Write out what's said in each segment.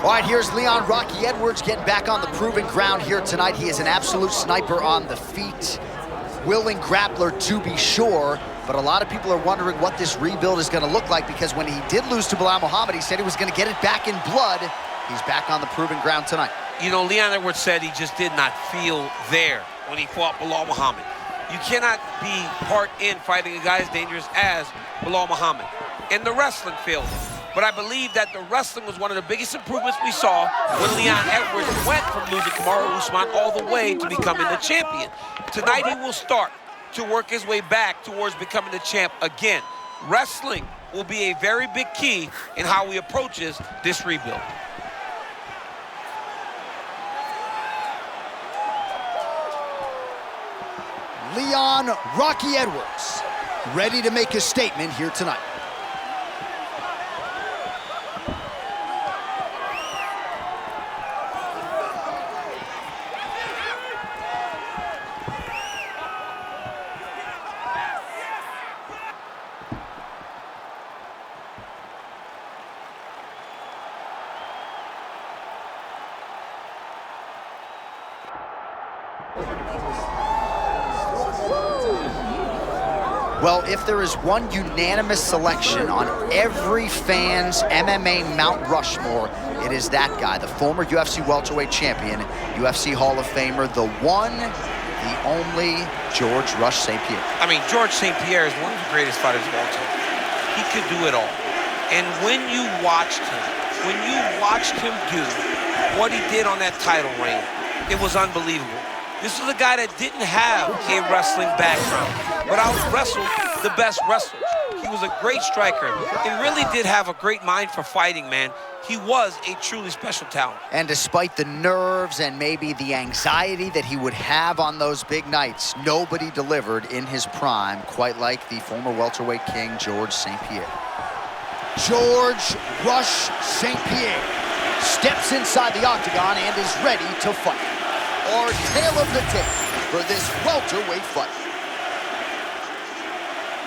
All right, here's Leon Rocky Edwards getting back on the proven ground here tonight. He is an absolute sniper on the feet. Willing grappler to be sure, but a lot of people are wondering what this rebuild is gonna look like, because when he did lose to Bilal Muhammad, he said he was gonna get it back in blood. He's back on the proven ground tonight. You know, Leon Edwards said he just did not feel there when he fought Bilal Muhammad. You cannot be part in fighting a guy as dangerous as Bilal Muhammad. And the wrestling failed him. But I believe that the wrestling was one of the biggest improvements we saw when Leon Edwards went from losing Kamaru Usman all the way to becoming the champion. Tonight he will start to work his way back towards becoming the champ again. Wrestling will be a very big key in how he approaches this rebuild. Leon Rocky Edwards, ready to make a statement here tonight. Well, if there is one unanimous selection on every fan's MMA Mount Rushmore, it is that guy, the former UFC welterweight champion, UFC Hall of Famer, the one, the only George Rush St-Pierre. I mean, George St-Pierre is one of the greatest fighters of all time. He could do it all. And when you watched him do what he did on that title reign, it was unbelievable. This is a guy that didn't have a wrestling background, but out-wrestled the best wrestlers. He was a great striker. He really did have a great mind for fighting, man. He was a truly special talent. And despite the nerves and maybe the anxiety that he would have on those big nights, nobody delivered in his prime quite like the former welterweight king, George St-Pierre. George Rush St-Pierre steps inside the octagon and is ready to fight. Our tale of the tape for this welterweight fight.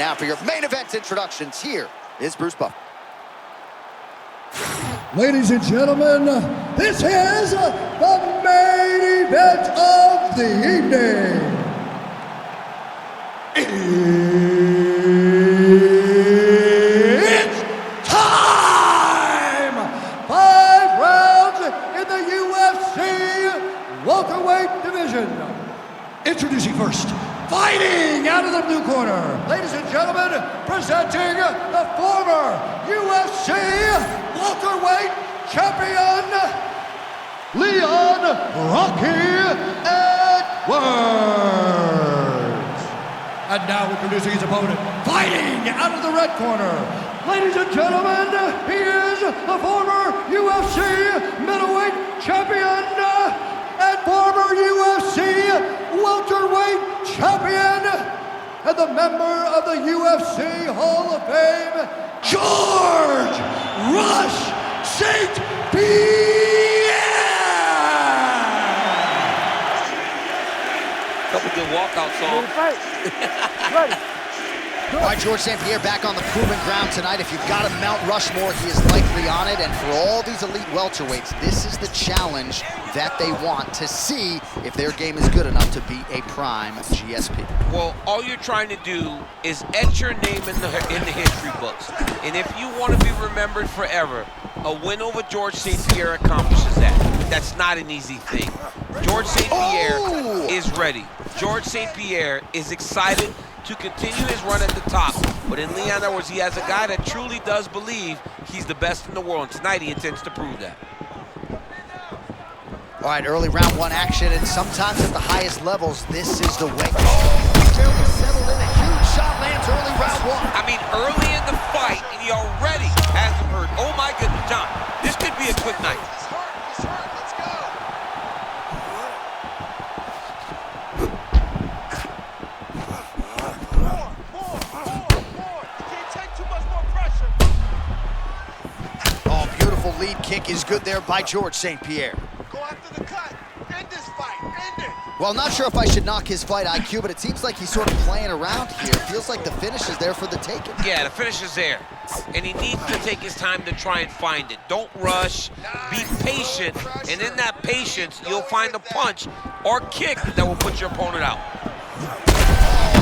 Now for your main event introductions, here is Bruce Buffer. Ladies and gentlemen, this is the main event of the evening. It's time! 5 rounds in the UFC welterweight division. Introducing first, fighting out of the blue corner, ladies and gentlemen, presenting the former UFC welterweight champion, Leon Rocky Edwards. And now introducing his opponent, fighting out of the red corner, ladies and gentlemen, he is the former UFC middleweight champion and former UFC welterweight champion and the member of the UFC Hall of Fame, George Rush St-Pierre! Couple good walkout songs. All right, George St-Pierre back on the proven ground tonight. If you've got a Mount Rushmore, he is likely on it. And for all these elite welterweights, this is the challenge that they want, to see if their game is good enough to beat a prime GSP. Well, all you're trying to do is etch your name in the history books. And if you want to be remembered forever, a win over George St-Pierre accomplishes that. That's not an easy thing. George St-Pierre is ready. George St-Pierre is excited to continue his run at the top. But in Leon Edwards, he has a guy that truly does believe he's the best in the world. And tonight, he intends to prove that. All right, early round one action, and sometimes at the highest levels, this is the way. Barely settled in, a huge shot lands early round one. I mean, early in the fight, and he already has him hurt. Oh my goodness, John, this could be a quick night. Lead kick is good there by George St-Pierre. Go after the cut. End this fight. End it. Well, not sure if I should knock his fight IQ, but it seems like he's sort of playing around here. Feels like the finish is there for the taking. Yeah, the finish is there. and he needs to take his time to try and find it. Don't rush, be patient, and in that patience, you'll find a punch or kick that will put your opponent out.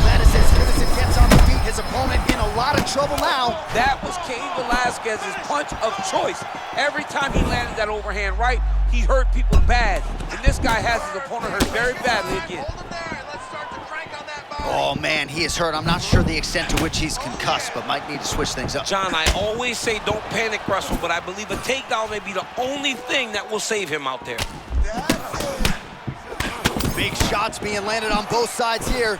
That is as good as it gets on the feet. His opponent in a lot of trouble now. That was Cain Velasquez's punch of choice. Every time he landed that overhand right, he hurt people bad. And this guy has his opponent hurt very badly again. Oh, man, he is hurt. I'm not sure the extent to which he's concussed, but might need to switch things up. John, I always say don't panic wrestle, but I believe a takedown may be the only thing that will save him out there. Big shots being landed on both sides here.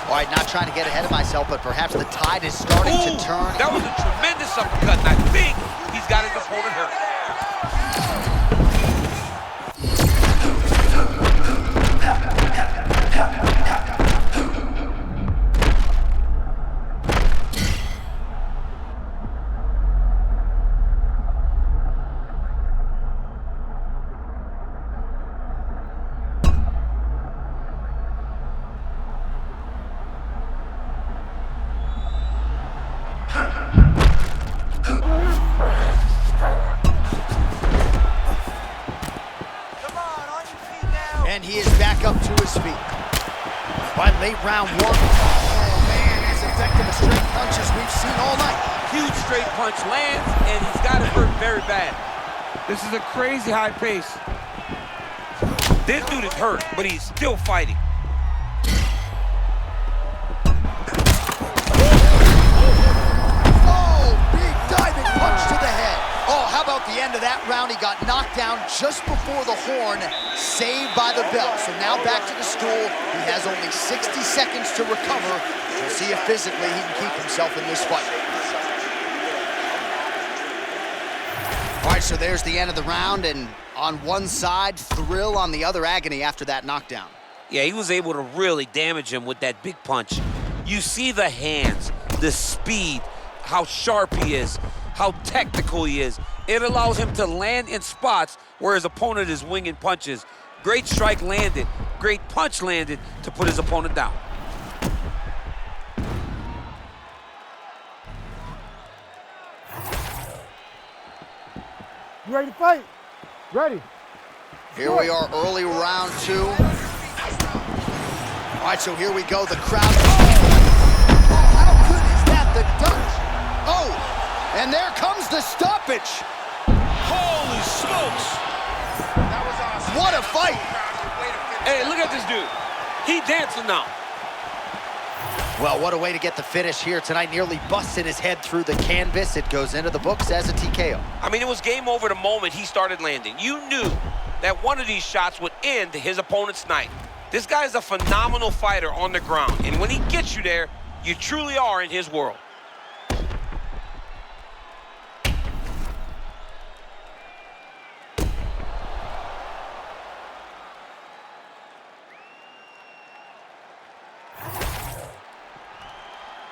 All right, not trying to get ahead of myself, but perhaps the tide is starting to turn. That was a tremendous uppercut, and I think he's got his opponent hurt. And he is back up to his feet. By late round one. Oh, man, as effective as straight punches we've seen all night. Huge straight punch lands, and he's got it hurt very bad. This is a crazy high pace. This dude is hurt, but he's still fighting. Oh, big diving punch to the head. Oh, how about the end of that round? He got knocked down just before the horn, saved by the bell. So now back to the stool. He has only 60 seconds to recover. We'll see if physically he can keep himself in this fight. All right, so there's the end of the round, and on one side, thrill, on the other, agony after that knockdown. Yeah, he was able to really damage him with that big punch. You see the hands, the speed, how sharp he is, how technical he is. It allows him to land in spots where his opponent is winging punches. Great strike landed, great punch landed to put his opponent down. You ready to fight? Ready. Here we are, early round two. All right, so here we go, the crowd. Oh, how good is that, the Dutch? Oh, and there comes the stoppage. Holy smokes! That was awesome. What a fight. Hey, look at this dude. He dancing now. Well, what a way to get the finish here tonight. Nearly busted his head through the canvas. It goes into the books as a TKO. I mean, it was game over the moment he started landing. You knew that one of these shots would end his opponent's night. This guy is a phenomenal fighter on the ground, and when he gets you there, you truly are in his world.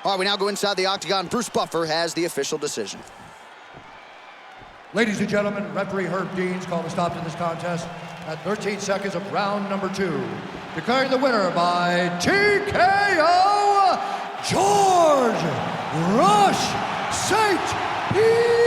All right, we now go inside the octagon. Bruce Buffer has the official decision. Ladies and gentlemen, referee Herb Deans called a stop to this contest at 13 seconds of round number 2. Declaring the winner by TKO, George Rush St-Pierre.